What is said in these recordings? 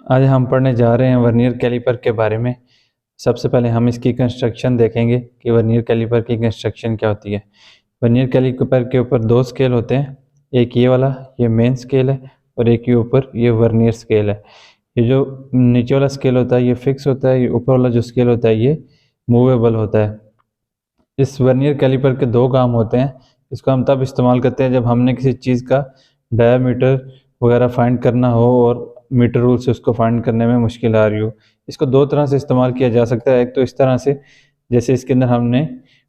आज हम पढ़ने जा रहे हैं वर्नियर कैलिपर के बारे में। सबसे पहले हम इसकी कंस्ट्रक्शन देखेंगे कि वर्नियर कैलिपर की कंस्ट्रक्शन क्या होती है। वर्नियर कैलिपर के ऊपर दो स्केल होते हैं, एक ये वाला, ये मेन स्केल है, और एक ये ऊपर ये वर्नियर स्केल है। ये जो नीचे वाला स्केल होता है ये फिक्स होता है, ये ऊपर वाला जो स्केल होता है ये मूवेबल होता है। इस वर्नियर कैलिपर के दो काम होते हैं। इसको हम तब इस्तेमाल करते हैं जब हमने किसी चीज़ का डायमीटर वगैरह फाइंड करना हो और मीटर रूल से उसको फाइंड करने में मुश्किल आ रही हो। इसको दो तरह से इस्तेमाल किया जा सकता है। एक तो इस तरह से, जैसे इसके अंदर हमने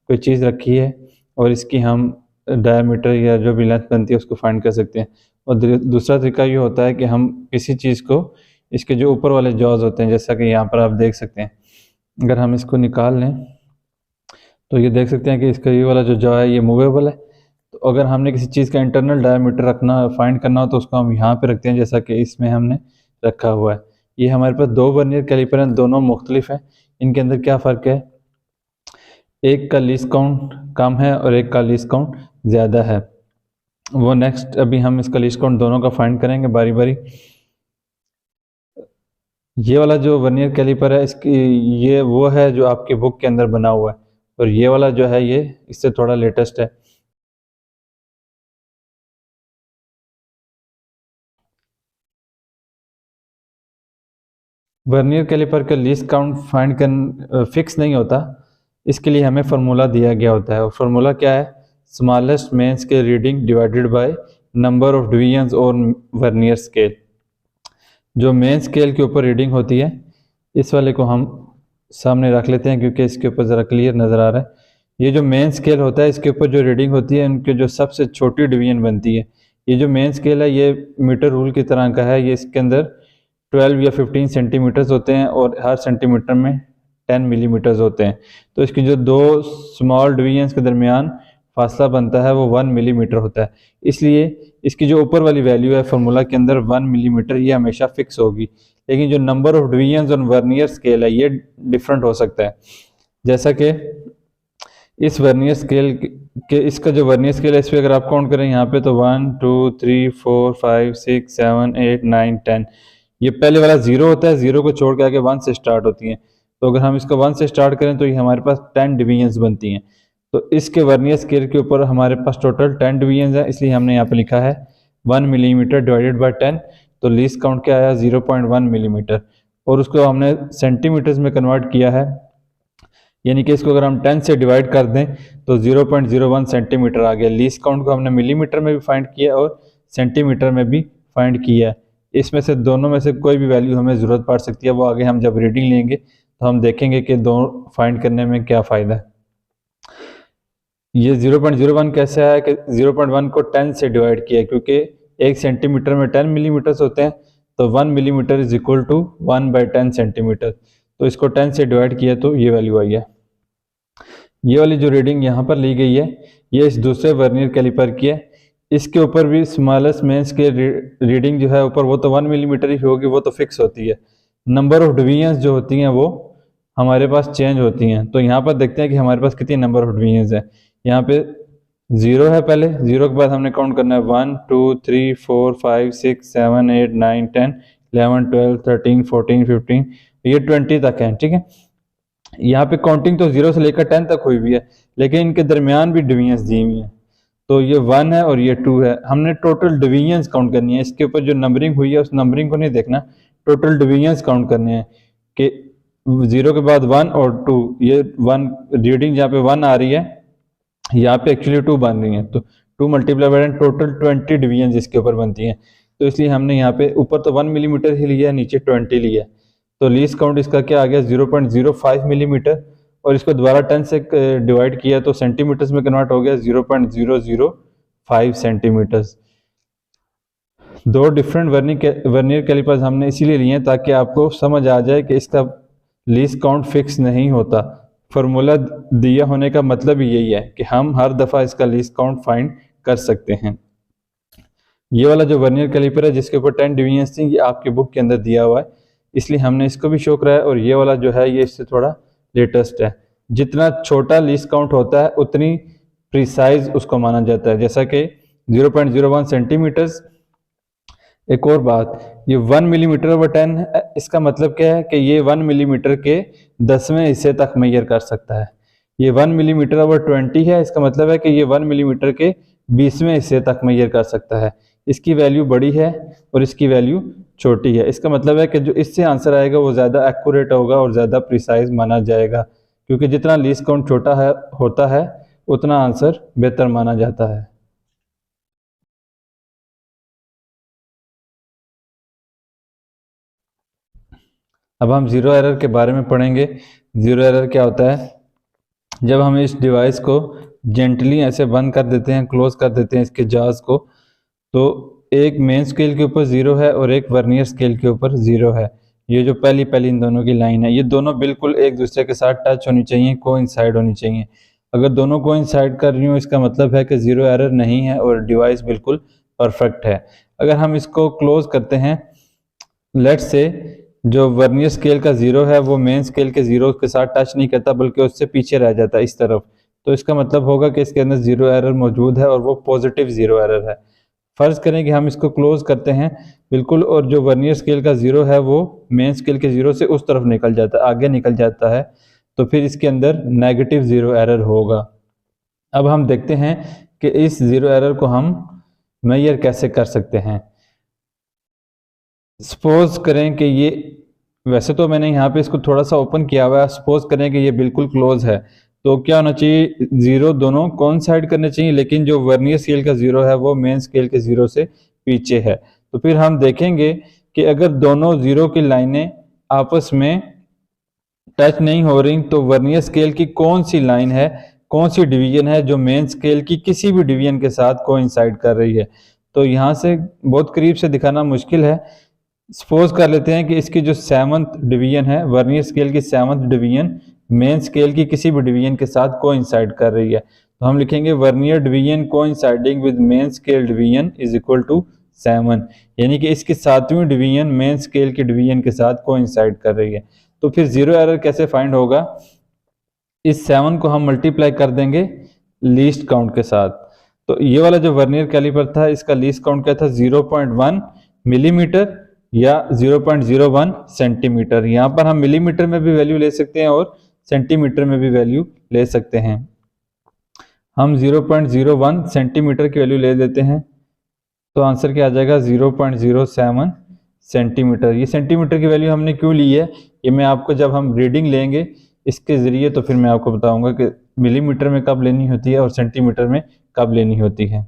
कोई चीज़ रखी है और इसकी हम डायमीटर या जो भी लेंथ बनती है उसको फाइंड कर सकते हैं। और दूसरा तरीका ये होता है कि हम किसी चीज़ को इसके जो ऊपर वाले जॉज होते हैं, जैसा कि यहाँ पर आप देख सकते हैं, अगर हम इसको निकाल लें तो ये देख सकते हैं कि इसका ये वाला जो जॉ है ये मूवेबल है। तो अगर हमने किसी चीज़ का इंटरनल डायमीटर रखना फाइंड करना हो तो उसको हम यहाँ पे रखते हैं, जैसा कि इसमें हमने रखा हुआ है। ये हमारे पास दो वर्नियर कैलिपर हैं, दोनों मुख्तलिफ हैं। इनके अंदर क्या फ़र्क है, एक का लीस्ट काउंट कम है और एक का लीस्ट काउंट ज़्यादा है। वो नेक्स्ट अभी हम इसका लीस्ट काउंट दोनों का फाइंड करेंगे बारी बारी। ये वाला जो वर्नियर कैलिपर है इसकी ये वो है जो आपके बुक के अंदर बना हुआ है, और ये वाला जो है ये इससे थोड़ा लेटेस्ट है। वर्नियर कैलिपर का लीस्ट काउंट फाइंड कर फिक्स नहीं होता, इसके लिए हमें फार्मूला दिया गया होता है। और फार्मूला क्या है, smallest main scale reading divided by number of divisions on vernier scale. जो मेन स्केल के ऊपर रीडिंग होती है, इस वाले को हम सामने रख लेते हैं क्योंकि इसके ऊपर ज़रा क्लियर नज़र आ रहा है। ये जो मेन स्केल होता है इसके ऊपर जो रीडिंग होती है उनके जो सबसे छोटी डिवीजन बनती है। ये जो मेन स्केल है ये मीटर रूल की तरह का है। ये इसके अंदर 12 या 15 सेंटीमीटर्स होते हैं और हर सेंटीमीटर में 10 मिलीमीटर्स होते हैं। तो इसकी जो दो स्मॉल डिवीजन्स के दरमियान फासला बनता है वो 1 मिलीमीटर होता है। इसलिए इसकी जो ऊपर वाली वैल्यू है फार्मूला के अंदर 1 मिलीमीटर, ये हमेशा फिक्स होगी। लेकिन जो number of divisions on vernier scale है ये डिफरेंट हो सकता है। जैसा कि इस वर्नियर स्केल के इसका जो वर्नियर स्केल है इस पर अगर आप काउंट करें यहाँ पे तो 1 2 3 4 5 6 7 8 9 10, ये पहले वाला 0 होता है, 0 को छोड़ के आगे 1 से स्टार्ट होती हैं। तो अगर हम इसको 1 से स्टार्ट करें तो ये हमारे पास 10 डिवीजन्स बनती हैं। तो इसके वर्नियर स्केल के ऊपर हमारे पास टोटल 10 डिवीजन्स हैं, इसलिए हमने यहाँ पे लिखा है 1 मिलीमीटर डिवाइडेड बाय 10। तो लीस्ट काउंट क्या आया, 0.1 मिलीमीटर, और उसको हमने सेंटीमीटर्स में कन्वर्ट किया है। यानी कि इसको अगर हम 10 से डिवाइड कर दें तो 0.01 सेंटीमीटर आ गया। लीस्ट काउंट को हमने मिलीमीटर में भी फाइंड किया और सेंटीमीटर में भी फाइंड किया है। इसमें से दोनों में से कोई भी वैल्यू हमें ज़रूरत पड़ सकती है, वो आगे हम जब रीडिंग लेंगे तो हम देखेंगे कि दोनों फाइंड करने में क्या फ़ायदा है। ये 0.01 कैसे आया कि 0.1 को 10 से डिवाइड किया, क्योंकि 1 सेंटीमीटर में 10 मिलीमीटर्स होते हैं, तो 1 millimetre is equal to 1/10 centimetre. तो इसको 10 से डिवाइड किया तो ये वैल्यू आई है। ये वाली जो रीडिंग यहाँ पर ली गई है ये इस दूसरे वर्नियर कैलिपर की है। इसके ऊपर भी स्मॉलेस्ट मेन स्केल रीडिंग जो है ऊपर वो तो 1 मिलीमीटर ही होगी, वो तो फिक्स होती है। नंबर ऑफ डिवीजन्स जो होती हैं वो हमारे पास चेंज होती हैं। तो यहाँ पर देखते हैं कि हमारे पास कितनी नंबर ऑफ डिवीजन्स है। यहाँ पे 0 है, पहले 0 के बाद हमने काउंट करना है 1 2 3 4 5 6 7 8 9 10 11 12 13 14 15, ये 20 तक है, ठीक है। यहाँ पे काउंटिंग तो 0 से लेकर 10 तक हुई हुई है, लेकिन इनके दरमियान भी डिवीजन्स दी हुई हैं। तो ये 1 है और ये 2 है। हमने टोटल डिवीजन्स काउंट करनी है, इसके ऊपर जो नंबरिंग हुई है उस नंबरिंग को नहीं देखना, टोटल डिवीजन्स काउंट करने हैं कि 0 के बाद 1 और 2, ये 1 रीडिंग जहाँ पे 1 आ रही है यहाँ पे एक्चुअली 2 बन रही है, तो 2 मल्टीप्लाई बाय टोटल 20 डिवीजन इसके ऊपर बनती हैं। तो इसलिए हमने यहाँ पे ऊपर तो 1 मिलीमीटर ही लिया है, नीचे 20 लिया है। तो लीस्ट काउंट इसका क्या आ गया, 0.05 मिलीमीटर, और इसको दोबारा 10 से डिवाइड किया तो सेंटीमीटर्स में कन्वर्ट हो गया 0.005 सेंटीमीटर्स। दो डिफरेंट वर्नियर कैलिपर्स हमने इसीलिए लिए हैं ताकि आपको समझ आ जाए कि इसका लीस्ट काउंट फिक्स नहीं होता। फार्मूला दिया होने का मतलब ही यही है कि हम हर दफ़ा इसका लीस्ट काउंट फाइंड कर सकते हैं। ये वाला जो वर्नियर कैलिपर है जिसके ऊपर 10 डिवीजन्स थी, ये आपके बुक के अंदर दिया हुआ है, इसलिए हमने इसको भी शो कराया। और ये वाला जो है ये इससे थोड़ा लेटेस्ट है। जितना छोटा लीस्ट काउंट होता है उतनी प्रिसाइज उसको माना जाता है। जैसा कि 0.01 सेंटीमीटर्स एक और बात, ये 1 मिलीमीटर ओवर 10 है, इसका मतलब क्या है कि ये 1 मिलीमीटर के 10वें हिस्से तक मेजर कर सकता है। ये 1 मिलीमीटर ओवर 20 है, इसका मतलब है कि ये 1 मिलीमीटर के 20वें हिस्से तक मेजर कर सकता है। इसकी वैल्यू बड़ी है और इसकी वैल्यू छोटी है। इसका मतलब है कि जो इससे आंसर आएगा वो ज़्यादा एक्यूरेट होगा और ज़्यादा प्रिसाइज माना जाएगा, क्योंकि जितना लीस्ट काउंट छोटा है होता है उतना आंसर बेहतर माना जाता है। अब हम ज़ीरो एरर के बारे में पढ़ेंगे। ज़ीरो एरर क्या होता है? जब हम इस डिवाइस को जेंटली ऐसे बंद कर देते हैं, क्लोज कर देते हैं इसके जार्स को, तो एक मेन स्केल के ऊपर ज़ीरो है और एक वर्नियर स्केल के ऊपर ज़ीरो है। ये जो पहली इन दोनों की लाइन है, ये दोनों बिल्कुल एक दूसरे के साथ टच होनी चाहिए, कोइंसाइड होनी चाहिए। अगर दोनों कोइंसाइड कर रही हो, इसका मतलब है कि ज़ीरो एरर नहीं है और डिवाइस बिल्कुल परफेक्ट है। अगर हम इसको क्लोज करते हैं, लेट्स से जो वर्नियर स्केल का ज़ीरो है वो मेन स्केल के ज़ीरो के साथ टच नहीं करता बल्कि उससे पीछे रह जाता है इस तरफ, तो इसका मतलब होगा कि इसके अंदर ज़ीरो एरर मौजूद है और वो पॉजिटिव ज़ीरो एरर है। फ़र्ज़ करें कि हम इसको क्लोज करते हैं बिल्कुल, और जो वर्नियर स्केल का ज़ीरो है वो मेन स्केल के ज़ीरो से उस तरफ निकल जाता है, आगे निकल जाता है, तो फिर इसके अंदर नेगेटिव ज़ीरो एरर होगा। अब हम देखते हैं कि इस ज़ीरो एरर को हम मेजर कैसे कर सकते हैं। सपोज करें कि ये, वैसे तो मैंने यहाँ पे इसको थोड़ा सा ओपन किया हुआ है, सपोज करें कि ये बिल्कुल क्लोज है, तो क्या होना चाहिए? ज़ीरो दोनों कोइंसाइड करने चाहिए, लेकिन जो वर्नियर स्केल का ज़ीरो है वो मेन स्केल के ज़ीरो से पीछे है। तो फिर हम देखेंगे कि अगर दोनों ज़ीरो की लाइनें आपस में टच नहीं हो रही, तो वर्नियर स्केल की कौन सी लाइन है, कौन सी डिवीजन है जो मेन स्केल की किसी भी डिवीजन के साथ कोइंसाइड कर रही है। तो यहाँ से बहुत करीब से दिखाना मुश्किल है। सपोज कर लेते हैं कि इसकी जो 7th डिवीजन है, वर्नियर स्केल की 7th डिवीजन मेन स्केल की किसी भी डिवीजन के साथ कोइंसाइड कर रही है, तो हम लिखेंगे vernier division coinciding with main scale division is equal to 7, यानी कि इसकी 7वीं डिवीजन मेन स्केल की डिवीजन के साथ कोइंसाइड कर रही है। तो फिर ज़ीरो एरर कैसे फाइंड होगा? इस 7 को हम मल्टीप्लाई कर देंगे लीस्ट काउंट के साथ। तो ये वाला जो वर्नियर कैलिपर था, इसका लीस्ट काउंट क्या था? 0.1 मिलीमीटर या 0.01 सेंटीमीटर। यहाँ पर हम मिलीमीटर में भी वैल्यू ले सकते हैं और सेंटीमीटर में भी वैल्यू ले सकते हैं। हम 0.01 सेंटीमीटर की वैल्यू ले देते हैं, तो आंसर क्या आ जाएगा? 0.07 सेंटीमीटर। ये सेंटीमीटर की वैल्यू हमने क्यों ली है, ये मैं आपको जब हम रीडिंग लेंगे इसके ज़रिए तो फिर मैं आपको बताऊंगा कि मिलीमीटर में कब लेनी होती है और सेंटीमीटर में कब लेनी होती है।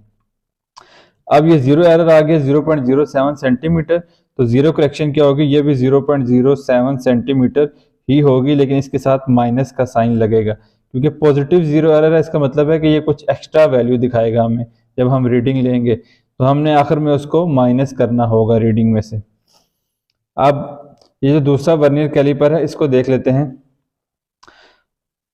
अब ये ज़ीरो एरर आ गया 0.07 सेंटीमीटर, तो ज़ीरो करेक्शन क्या होगी? ये भी 0.07 सेंटीमीटर ही होगी, लेकिन इसके साथ माइनस का साइन लगेगा, क्योंकि पॉजिटिव ज़ीरो एरर है। इसका मतलब है कि ये कुछ एक्स्ट्रा वैल्यू दिखाएगा हमें जब हम रीडिंग लेंगे, तो हमने आखिर में उसको माइनस करना होगा रीडिंग में से। अब ये जो दूसरा वर्नियर कैलिपर है इसको देख लेते हैं।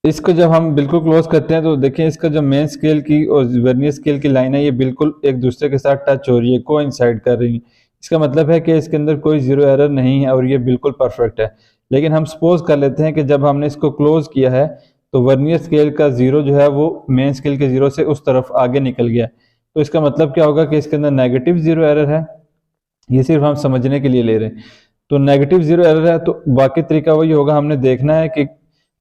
इसको जब हम बिल्कुल क्लोज करते हैं तो देखिए इसका जो मेन स्केल की और वर्नियर स्केल की लाइन है ये बिल्कुल एक दूसरे के साथ टच हो रही है, कोइंसाइड कर रही है। इसका मतलब है कि इसके अंदर कोई ज़ीरो एरर नहीं है और ये बिल्कुल परफेक्ट है। लेकिन हम सपोज कर लेते हैं कि जब हमने इसको क्लोज किया है तो वर्नियर स्केल का ज़ीरो जो है वो मेन स्केल के ज़ीरो से उस तरफ आगे निकल गया, तो इसका मतलब क्या होगा कि इसके अंदर नेगेटिव ज़ीरो एरर है। ये सिर्फ हम समझने के लिए ले रहे हैं। तो नेगेटिव ज़ीरो एरर है, तो बाकी तरीका वही होगा, हमने देखना है कि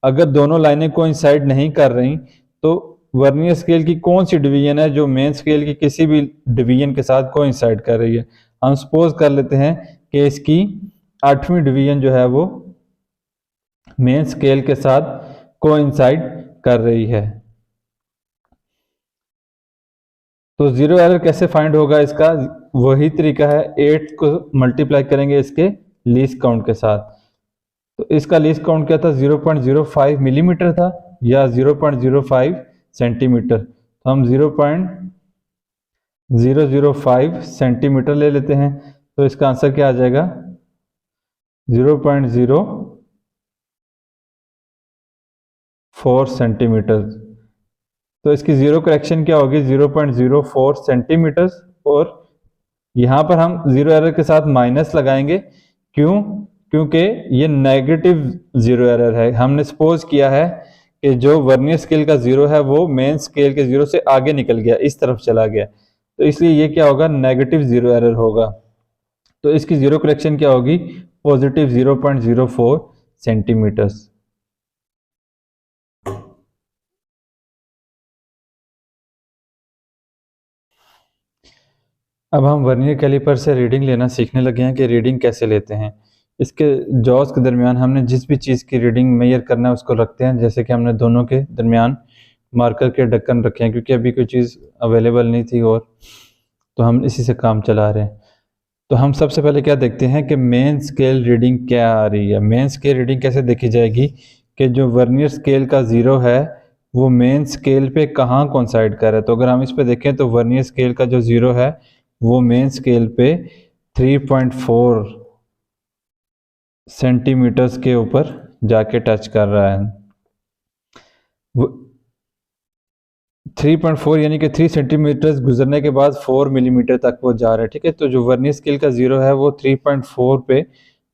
अगर दोनों लाइनें कोइंसाइड नहीं कर रही तो वर्नियर स्केल की कौन सी डिवीजन है जो मेन स्केल की किसी भी डिवीजन के साथ कोइंसाइड कर रही है। हम सपोज कर लेते हैं कि इसकी 8वीं डिवीजन जो है वो मेन स्केल के साथ कोइंसाइड कर रही है। तो ज़ीरो एरर कैसे फाइंड होगा? इसका वही तरीका है, 8 को मल्टीप्लाई करेंगे इसके लीस्ट काउंट के साथ। तो इसका लीस्ट काउंट क्या था? 0.05 मिलीमीटर था या 0.05 सेंटीमीटर। तो हम 0.005 सेंटीमीटर ले लेते हैं, तो इसका आंसर क्या आ जाएगा? 0.04 सेंटीमीटर। तो इसकी ज़ीरो करेक्शन क्या होगी? 0.04 सेंटीमीटर, और यहाँ पर हम ज़ीरो एरर के साथ माइनस लगाएंगे। क्यों? क्योंकि ये नेगेटिव ज़ीरो एरर है। हमने सपोज किया है कि जो वर्नियर स्केल का ज़ीरो है वो मेन स्केल के ज़ीरो से आगे निकल गया, इस तरफ चला गया, तो इसलिए ये क्या होगा? नेगेटिव ज़ीरो एरर होगा। तो इसकी जीरो करेक्शन क्या होगी, पॉजिटिव 0.04 सेंटीमीटर्स। अब हम वर्नियर कैलिपर से रीडिंग लेना सीखने लगे हैं कि रीडिंग कैसे लेते हैं। इसके जॉज के दरमियान हमने जिस भी चीज़ की रीडिंग मेजर करना है उसको रखते हैं, जैसे कि हमने दोनों के दरमियान मार्कर के ढक्कन रखे हैं क्योंकि अभी कोई चीज़ अवेलेबल नहीं थी, और तो हम इसी से काम चला रहे हैं। तो हम सबसे पहले क्या देखते हैं कि मेन स्केल रीडिंग क्या आ रही है। मेन स्केल रीडिंग कैसे देखी जाएगी कि जो वर्नियर स्केल का ज़ीरो है वो मेन स्केल पे कहाँ कोइंसाइड कर रहा है। तो अगर हम इस पे देखें तो वर्नियर स्केल का जो ज़ीरो है वो मेन स्केल पे 3.4 सेंटीमीटर्स के ऊपर जाके टच कर रहा है। 3.4 यानी कि 3 सेंटीमीटर्स गुजरने के बाद 4 मिलीमीटर तक वो जा रहा है, ठीक है। तो जो वर्नियर स्केल का ज़ीरो है वो 3.4 पे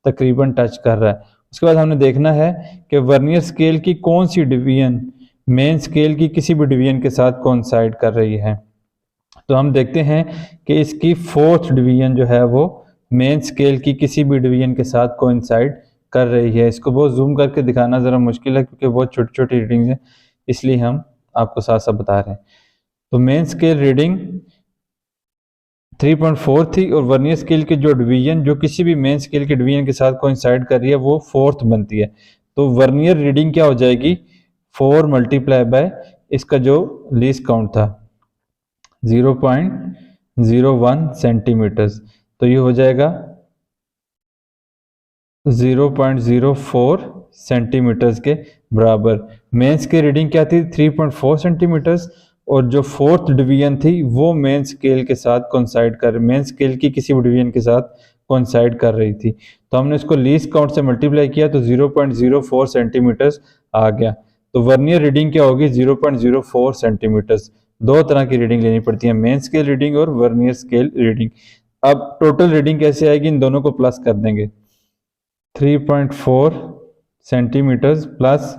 तकरीबन टच कर रहा है। उसके बाद हमने देखना है कि वर्नियर स्केल की कौन सी डिवीजन मेन स्केल की किसी भी डिवीजन के साथ कोइंसाइड कर रही है। तो हम देखते हैं कि इसकी फोर्थ डिवीजन जो है वो मेन स्केल की किसी भी डिवीजन के साथ कोइंसाइड कर रही है। इसको बहुत जूम करके दिखाना ज़रा मुश्किल है क्योंकि बहुत छोटी छोटी रीडिंग्स हैं, इसलिए हम आपको साथ साथ बता रहे हैं। तो मेन स्केल रीडिंग 3.4 थी और वर्नियर स्केल की जो डिवीजन जो किसी भी मेन स्केल के डिवीजन के साथ कोइंसाइड कर रही है वो फोर्थ बनती है। तो वर्नियर रीडिंग क्या हो जाएगी, 4 मल्टीप्लाई बाय इसका जो लीस्ट काउंट था 0.01 सेंटीमीटर्स, तो ये हो जाएगा 0.04 सेंटीमीटर्स के बराबर। मेंस की रीडिंग क्या थी 3.4 सेंटीमीटर्स, और जो फोर्थ डिवीजन थी वो मेन स्केल के साथ कोइंसाइड कर मेन स्केल की किसी भी डिवीजन के साथ कोइंसाइड कर रही थी। तो हमने इसको लीस्ट काउंट से मल्टीप्लाई किया तो 0.04 सेंटीमीटर्स आ गया। तो वर्नियर रीडिंग क्या होगी 0.04 सेंटीमीटर्स। दो तरह की रीडिंग लेनी पड़ती है, मेन स्केल रीडिंग और वर्नियर स्केल रीडिंग। अब टोटल रीडिंग कैसे आएगी, इन दोनों को प्लस कर देंगे, 3.4 सेंटीमीटर्स प्लस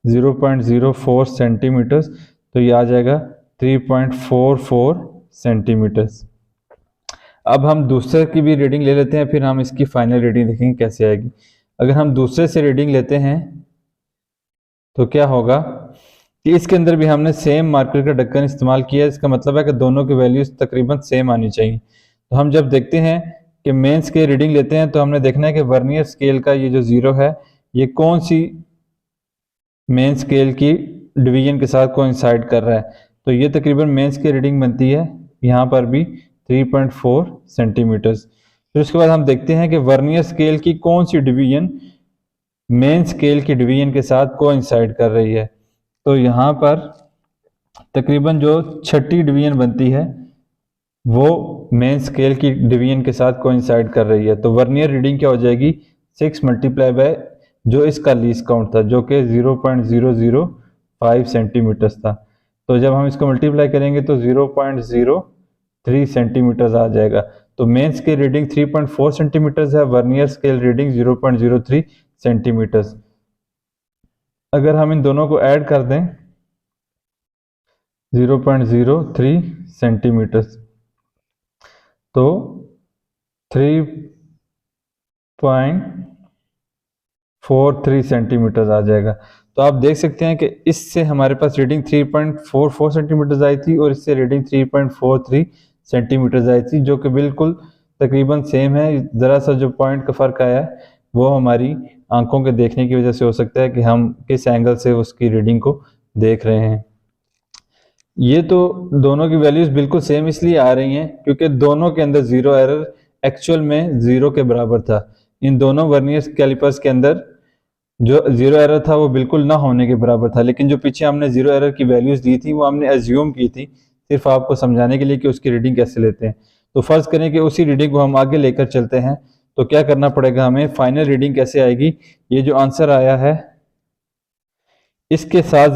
0.04 सेंटीमीटर्स, तो ये आ जाएगा 3.44 सेंटीमीटर्स। अब हम दूसरे की भी रीडिंग ले लेते हैं, फिर हम इसकी फाइनल रीडिंग देखेंगे कैसे आएगी। अगर हम दूसरे से रीडिंग लेते हैं तो क्या होगा कि इसके अंदर भी हमने सेम मार्कर का ढक्कन इस्तेमाल किया है। इसका मतलब है कि दोनों की वैल्यूज तकरीबन सेम आनी चाहिए। तो हम जब देखते हैं कि मेन स्केल रीडिंग लेते हैं तो हमने देखना है कि वर्नियर स्केल का ये जो ज़ीरो है ये कौन सी मेन स्केल की डिवीजन के साथ कोइंसाइड कर रहा है। तो ये तकरीबन मेन स्केल रीडिंग बनती है यहाँ पर भी 3.4 सेंटीमीटर्स। फिर उसके बाद हम देखते हैं कि वर्नियर स्केल की कौन सी डिवीजन मेन स्केल की डिवीजन के साथ कोइंसाइड कर रही है। तो यहाँ पर तकरीबन जो छठी डिवीजन बनती है वो मेन स्केल की डिवीजन के साथ कोइंसाइड कर रही है। तो वर्नियर रीडिंग क्या हो जाएगी 6 मल्टीप्लाई बाय जो इसका लीस्ट काउंट था जो कि 0.005 सेंटीमीटर्स था। तो जब हम इसको मल्टीप्लाई करेंगे तो 0.03 सेंटीमीटर्स आ जाएगा। तो मेन स्केल रीडिंग 3.4 सेंटीमीटर्स है, वर्नियर स्केल रीडिंग 0.03 सेंटीमीटर्स। अगर हम इन दोनों को ऐड कर दें 0.03 सेंटीमीटर्स तो 3.43 सेंटीमीटर्स आ जाएगा। तो आप देख सकते हैं कि इससे हमारे पास रीडिंग 3.44 सेंटीमीटर्स आई थी और इससे रीडिंग 3.43 सेंटीमीटर्स आई थी, जो कि बिल्कुल तकरीबन सेम है। ज़रा सा जो पॉइंट का फ़र्क आया है वो हमारी आंखों के देखने की वजह से हो सकता है कि हम किस एंगल से उसकी रीडिंग को देख रहे हैं। ये तो दोनों की वैल्यूज बिल्कुल सेम इसलिए आ रही हैं क्योंकि दोनों के अंदर जीरो एरर एक्चुअल में जीरो के बराबर था। इन दोनों वर्नियर कैलिपर्स के अंदर जो जीरो एरर था वो बिल्कुल ना होने के बराबर था, लेकिन जो पीछे हमने जीरो एरर की वैल्यूज दी थी वो हमने एज्यूम की थी सिर्फ आपको समझाने के लिए कि उसकी रीडिंग कैसे लेते हैं। तो फर्ज करें कि उसी रीडिंग को हम आगे लेकर चलते हैं, तो क्या करना पड़ेगा हमें, फाइनल रीडिंग कैसे आएगी, ये जो आंसर आया है इसके साथ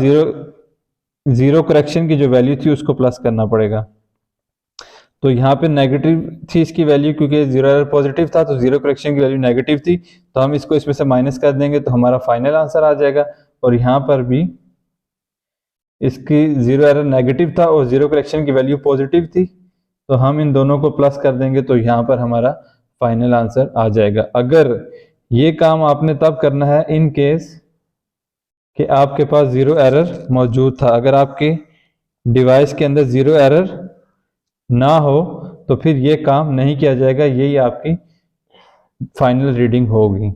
जीरो करेक्शन की जो वैल्यू थी उसको प्लस करना पड़ेगा। तो यहाँ पे नेगेटिव थी इसकी वैल्यू क्योंकि जीरो एरर पॉजिटिव था, तो जीरो करेक्शन की वैल्यू नेगेटिव थी, तो हम इसको इसमें से माइनस कर देंगे तो हमारा फाइनल आंसर आ जाएगा। और यहाँ पर भी इसकी जीरो एरर नेगेटिव था और जीरो करेक्शन की वैल्यू पॉजिटिव थी, तो हम इन दोनों को प्लस कर देंगे तो यहाँ पर हमारा फाइनल आंसर आ जाएगा। अगर ये काम आपने तब करना है इन केस कि आपके पास ज़ीरो एरर मौजूद था। अगर आपके डिवाइस के अंदर ज़ीरो एरर ना हो तो फिर ये काम नहीं किया जाएगा, यही आपकी फाइनल रीडिंग होगी।